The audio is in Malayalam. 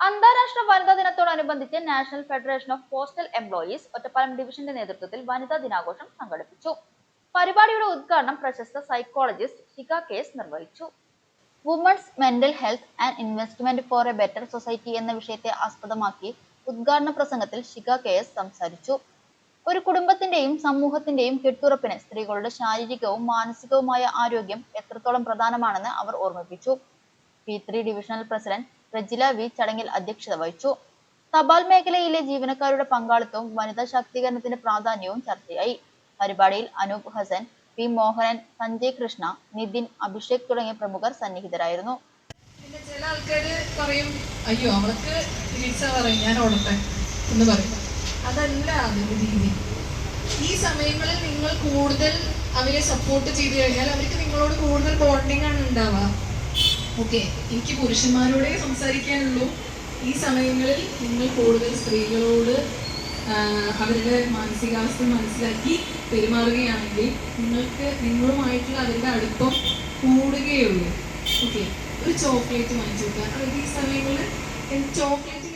അന്താരാഷ്ട്ര വനിതാ ദിനത്തോടനുബന്ധിച്ച് national federation of postal employees Ottapalam ഡിവിഷന്റെ നേതൃത്വത്തിൽ വനിതാ ദിനാഘോഷം സംഘടിപ്പിച്ചു. പരിപാടിയുടെ ഉദ്ഘാടനം പ്രശസ്ത സൈക്കോളജിസ്റ്റ് ഷിക കേസ് നിർവഹിച്ചു. Women's mental health and investment for a better society എന്ന വിഷയത്തെ ആസ്പദമാക്കി ഉദ്ഘാടന പ്രസംഗത്തിൽ ഷിക കേസ് സംസാരിച്ചു. ഒരു കുടുംബത്തിന്റെയും സമൂഹത്തിന്റെയും കെട്ടുറപ്പിന് സ്ത്രീകളുടെ ശാരീരികവും മാനസികവുമായ ആരോഗ്യം എത്രത്തോളം പ്രധാനമാണെന്ന് അവർ ഓർമ്മിപ്പിച്ചു. P3 divisional president Rajila V ചടങ്ങിൽ അധ്യക്ഷത വഹിച്ചു. തപാൽ മേഖലയിലെ ജീവനക്കാരുടെ പങ്കാളിത്തവും വനിതാ ശാക്തീകരണത്തിന്റെ പ്രാധാന്യവും ചർച്ചയായി. പരിപാടിയിൽ അനൂപ് ഹസൻ, പി മോഹനൻ, സഞ്ജയ് കൃഷ്ണ, നിതിൻ, അഭിഷേക് തുടങ്ങിയ പ്രമുഖർ സന്നിഹിതരായിരുന്നു. പിന്നെ ചില ആൾക്കാര് പറയും, അയ്യോ അവൾക്ക് ചികിത്സ പറയും, ഞാൻ ഓടട്ടെ എന്ന് പറയും. അതല്ല അതിന്റെ രീതി. ഈ സമയങ്ങളിൽ നിങ്ങൾ കൂടുതൽ അവരെ സപ്പോർട്ട് ചെയ്തു കഴിഞ്ഞാൽ അവർക്ക് നിങ്ങളോട് കൂടുതൽ ബോണ്ടിങ് ആണ് ഉണ്ടാവുക. ഓക്കെ, എനിക്ക് പുരുഷന്മാരോടേ സംസാരിക്കാനുള്ളൂ. ഈ സമയങ്ങളിൽ നിങ്ങൾ കൂടുതൽ സ്ത്രീകളോട് അവരുടെ മാനസികാവസ്ഥ മനസ്സിലാക്കി പെരുമാറുകയാണെങ്കിൽ നിങ്ങളുമായിട്ടുള്ള അവരുടെ അടുപ്പം കൂടുകയുള്ളൂ. ഓക്കെ, ഒരു ചോക്ലേറ്റ് വാങ്ങിച്ചു കൊടുക്കുക. അതായത് ഈ സമയങ്ങളിൽ ചോക്ലേറ്റ്